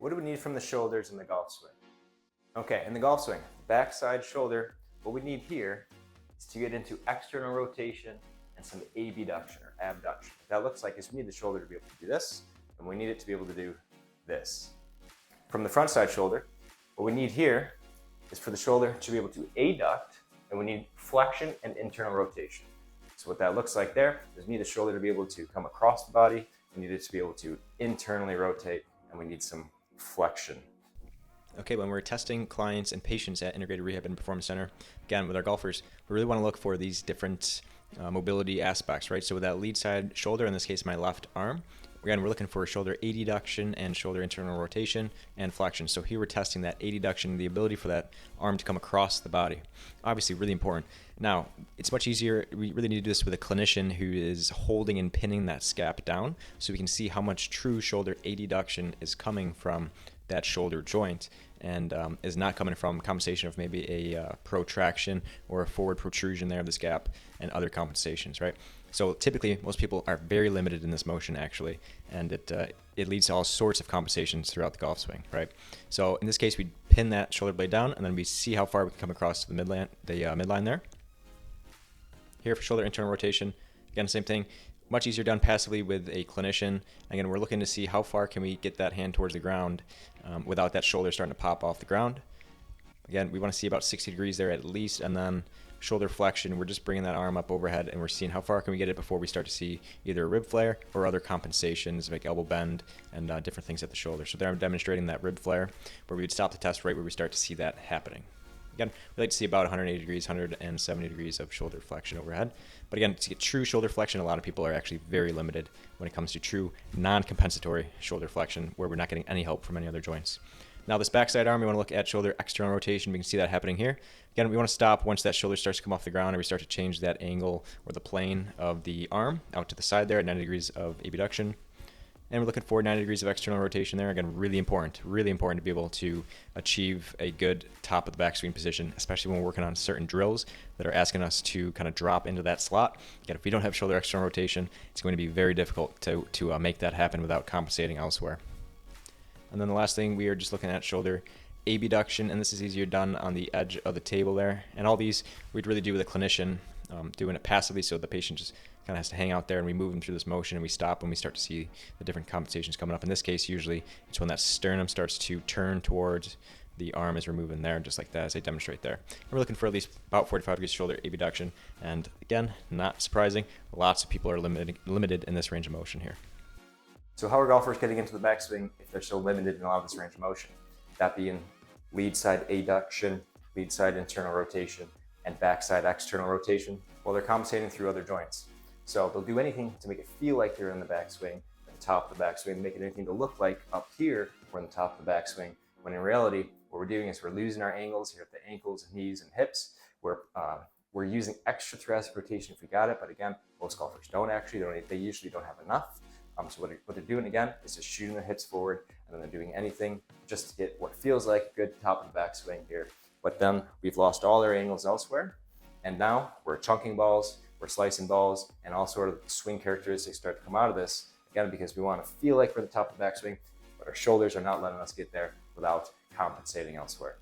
What do we need from the shoulders in the golf swing? Okay, in the golf swing, backside shoulder, what we need here is to get into external rotation and some abduction or abduction. What that looks like is we need the shoulder to be able to do this, and we need it to be able to do this. From the front side shoulder, what we need here is for the shoulder to be able to adduct, and we need flexion and internal rotation. So what that looks like there is we need the shoulder to be able to come across the body, we need it to be able to internally rotate, and we need some flexion. Okay, when we're testing clients and patients at Integrated Rehab and Performance Center, again, with our golfers, we really want to look for these different mobility aspects, right? So with that lead side shoulder, in this case, my left arm, again, we're looking for shoulder adduction and shoulder internal rotation and flexion. So here we're testing that adduction, the ability for that arm to come across the body. Obviously, really important. Now, it's much easier. We really need to do this with a clinician who is holding and pinning that scap down so we can see how much true shoulder adduction is coming from that shoulder joint and is not coming from compensation of maybe a protraction or a forward protrusion there of the scap and other compensations, right? So typically, most people are very limited in this motion actually, and it leads to all sorts of compensations throughout the golf swing, right? So in this case, we pin that shoulder blade down, and then we see how far we can come across to the midline there. Here for shoulder internal rotation, again, same thing. Much easier done passively with a clinician. Again, we're looking to see how far can we get that hand towards the ground without that shoulder starting to pop off the ground. Again, we want to see about 60 degrees there at least, and then shoulder flexion, we're just bringing that arm up overhead, and we're seeing how far can we get it before we start to see either a rib flare or other compensations like elbow bend and different things at the shoulder. So there I'm demonstrating that rib flare where we would stop the test right where we start to see that happening. Again, we like to see about 180 degrees, 170 degrees of shoulder flexion overhead. But again, to get true shoulder flexion, a lot of people are actually very limited when it comes to true non-compensatory shoulder flexion, where we're not getting any help from any other joints. Now this backside arm, we want to look at shoulder external rotation. We can see that happening here. Again, we want to stop once that shoulder starts to come off the ground, and we start to change that angle or the plane of the arm out to the side there at 90 degrees of abduction. And we're looking for 90 degrees of external rotation there. Again, really important to be able to achieve a good top of the backswing position, especially when we're working on certain drills that are asking us to kind of drop into that slot. Again, if we don't have shoulder external rotation, it's going to be very difficult to make that happen without compensating elsewhere. And then the last thing, we are just looking at shoulder abduction, and this is easier done on the edge of the table there. And all these we'd really do with a clinician, doing it passively, so the patient just kind of has to hang out there, and we move them through this motion, and we stop when we start to see the different compensations coming up. In this case, usually it's when that sternum starts to turn towards the arm as we're moving there, just like that as I demonstrate there. And we're looking for at least about 45 degrees shoulder abduction, and again, not surprising, lots of people are limited in this range of motion here. So how are golfers getting into the backswing if they're so limited in a lot of this range of motion? That being lead side adduction, lead side internal rotation, and backside external rotation. Well, they're compensating through other joints. So they'll do anything to make it feel like they're in the backswing, at the top of the backswing, make it anything to look like up here we're in the top of the backswing, when in reality, what we're doing is we're losing our angles here at the ankles, knees, and hips. We're using extra thoracic rotation if we got it, but again, most golfers don't actually, they usually don't have enough. So what they're doing again is just shooting their hips forward, and then they're doing anything just to get what feels like a good top of the backswing here. But then we've lost all our angles elsewhere, and now we're chunking balls, we're slicing balls, and all sort of swing characteristics start to come out of this, again, because we want to feel like we're at the top of the backswing, but our shoulders are not letting us get there without compensating elsewhere.